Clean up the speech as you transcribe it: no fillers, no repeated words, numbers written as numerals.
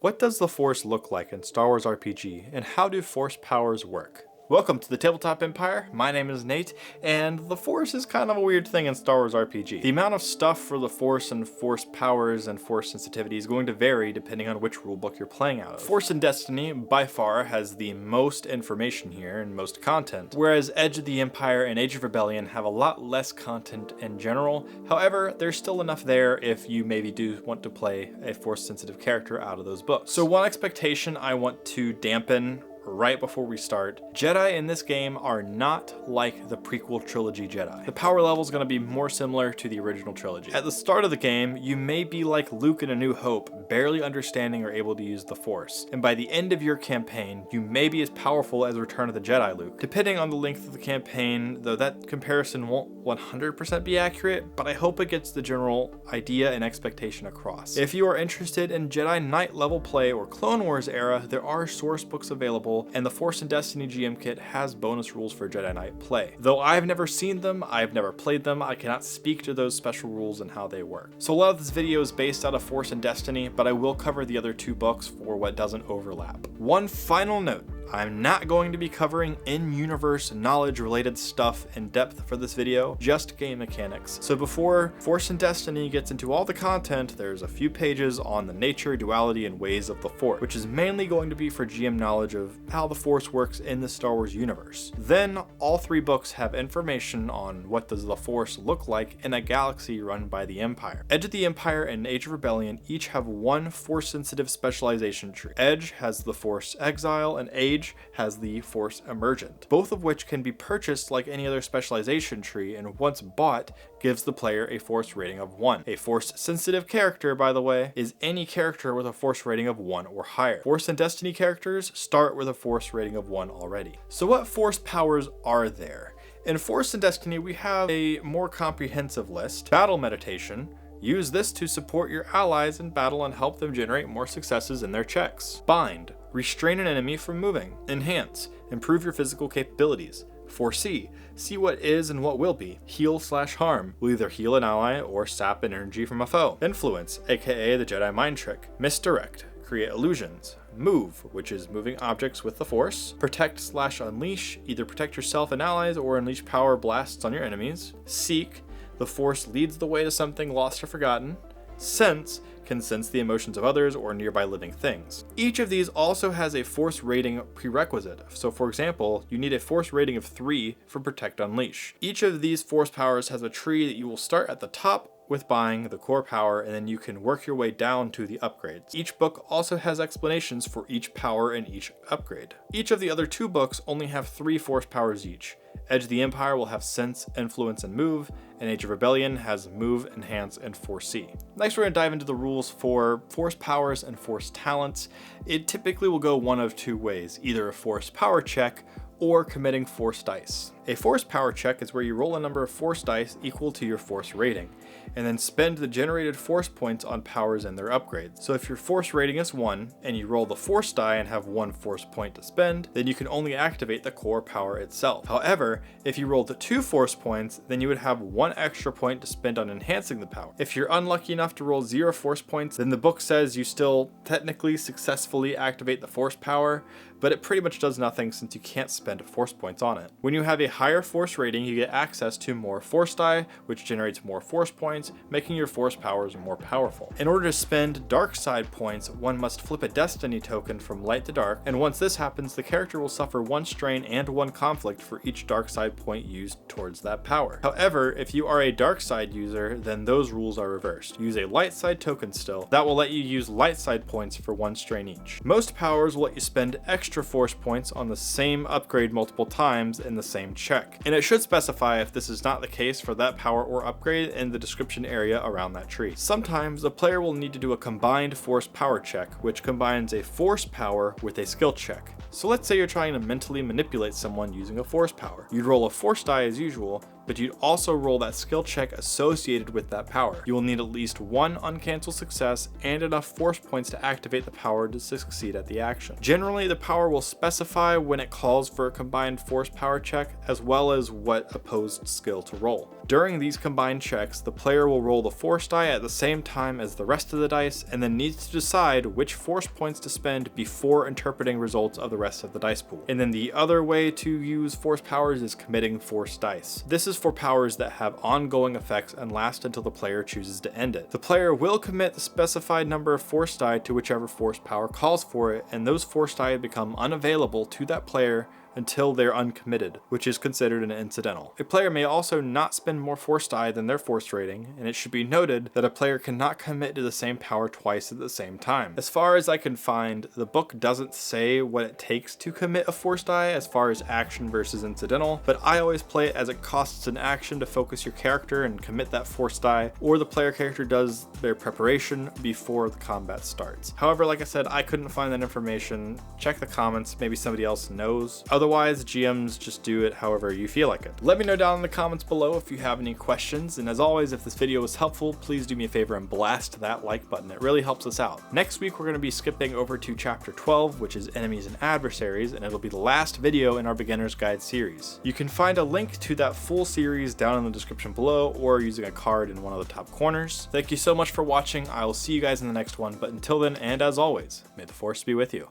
What does the Force look like in Star Wars RPG, and how do Force powers work? Welcome to the Tabletop Empire. My name is Nate, and the Force is kind of a weird thing in Star Wars RPG. The amount of stuff for the Force and Force powers and Force sensitivity is going to vary depending on which rulebook you're playing out of. Force and Destiny, by far, has the most information here and most content, whereas Edge of the Empire and Age of Rebellion have a lot less content in general. However, there's still enough there if you maybe do want to play a Force-sensitive character out of those books. So one expectation I want to dampen right before we start: Jedi in this game are not like the prequel trilogy Jedi. The power level is going to be more similar to the original trilogy. At the start of the game, you may be like Luke in A New Hope, barely understanding or able to use the Force. And by the end of your campaign, you may be as powerful as Return of the Jedi Luke. Depending on the length of the campaign, though that comparison won't 100% be accurate, but I hope it gets the general idea and expectation across. If you are interested in Jedi Knight level play or Clone Wars era, there are source books available, and the Force and Destiny GM kit has bonus rules for Jedi Knight play. Though I've never seen them, I've never played them, I cannot speak to those special rules and how they work. So a lot of this video is based out of Force and Destiny, but I will cover the other two books for what doesn't overlap. One final note: I'm not going to be covering in-universe knowledge related stuff in depth for this video, just game mechanics. So before Force and Destiny gets into all the content, there's a few pages on the nature, duality, and ways of the Force, which is mainly going to be for GM knowledge of how the Force works in the Star Wars universe. Then all three books have information on what does the Force look like in a galaxy run by the Empire. Edge of the Empire and Age of Rebellion each have one Force-sensitive specialization tree. Edge has the Force Exile, and Age has the Force Emergent, both of which can be purchased like any other specialization tree, and once bought, gives the player a Force rating of 1. A Force-sensitive character, by the way, is any character with a Force rating of 1 or higher. Force and Destiny characters start with a Force rating of 1 already. So what Force powers are there? In Force and Destiny, we have a more comprehensive list. Battle Meditation. Use this to support your allies in battle and help them generate more successes in their checks. Bind. Restrain an enemy from moving. Enhance. Improve your physical capabilities. Foresee. See what is and what will be. Heal/harm. Will either heal an ally or sap energy from a foe. Influence, aka the Jedi mind trick. Misdirect. Create illusions. Move, which is moving objects with the Force. Protect/unleash. Either protect yourself and allies or unleash power blasts on your enemies. Seek. The Force leads the way to something lost or forgotten. Sense. Can sense the emotions of others or nearby living things. Each of these also has a Force rating prerequisite. So for example, you need a Force rating of 3 for Protect Unleash. Each of these Force powers has a tree that you will start at the top with buying the core power, and then you can work your way down to the upgrades. Each book also has explanations for each power and each upgrade. Each of the other two books only have 3 Force powers each. Edge of the Empire will have Sense, Influence, and Move, and Age of Rebellion has Move, Enhance, and Foresee. Next, we're going to dive into the rules for Force powers and Force talents. It typically will go one of two ways: either a Force power check or committing Force dice. A Force power check is where you roll a number of Force dice equal to your Force rating, and then spend the generated Force points on powers and their upgrades. So if your Force rating is 1, and you roll the Force die and have 1 Force point to spend, then you can only activate the core power itself. However, if you rolled 2 Force points, then you would have 1 extra point to spend on enhancing the power. If you're unlucky enough to roll 0 Force points, then the book says you still technically successfully activate the Force power, but it pretty much does nothing since you can't spend Force points on it. When you have a higher Force rating, you get access to more Force die, which generates more Force points, making your Force powers more powerful. In order to spend Dark Side points, one must flip a Destiny token from light to dark, and once this happens, the character will suffer 1 strain and 1 conflict for each Dark Side point used towards that power. However, if you are a Dark Side user, then those rules are reversed. Use a Light Side token still. That will let you use Light Side points for 1 strain each. Most powers will let you spend extra Force points on the same upgrade multiple times in the same check. And it should specify if this is not the case for that power or upgrade in the description area around that tree. Sometimes the player will need to do a combined Force power check, which combines a Force power with a skill check. So let's say you're trying to mentally manipulate someone using a Force power. You'd roll a Force die as usual, but you'd also roll that skill check associated with that power. You will need at least 1 uncanceled success and enough Force points to activate the power to succeed at the action. Generally, the power will specify when it calls for a combined Force power check, as well as what opposed skill to roll. During these combined checks, the player will roll the force die at the same time as the rest of the dice, and then needs to decide which force points to spend before interpreting results of the rest of the dice pool. And then the other way to use force powers is committing force dice. This is for powers that have ongoing effects and last until the player chooses to end it. The player will commit the specified number of force die to whichever force power calls for it, and those force die become unavailable to that player until they're uncommitted, which is considered an incidental. A player may also not spend more force die than their force rating, and it should be noted that a player cannot commit to the same power twice at the same time. As far as I can find, the book doesn't say what it takes to commit a force die as far as action versus incidental, but I always play it as it costs an action to focus your character and commit that force die, or the player character does their preparation before the combat starts. However, like I said, I couldn't find that information. Check the comments, maybe somebody else knows. Otherwise, GMs just do it however you feel like it. Let me know down in the comments below if you have any questions, and as always, if this video was helpful, please do me a favor and blast that like button. It really helps us out. Next week, we're going to be skipping over to chapter 12, which is enemies and adversaries, and it'll be the last video in our beginner's guide series. You can find a link to that full series down in the description below, or using a card in one of the top corners. Thank you so much for watching. I will see you guys in the next one, but until then, and as always, may the force be with you.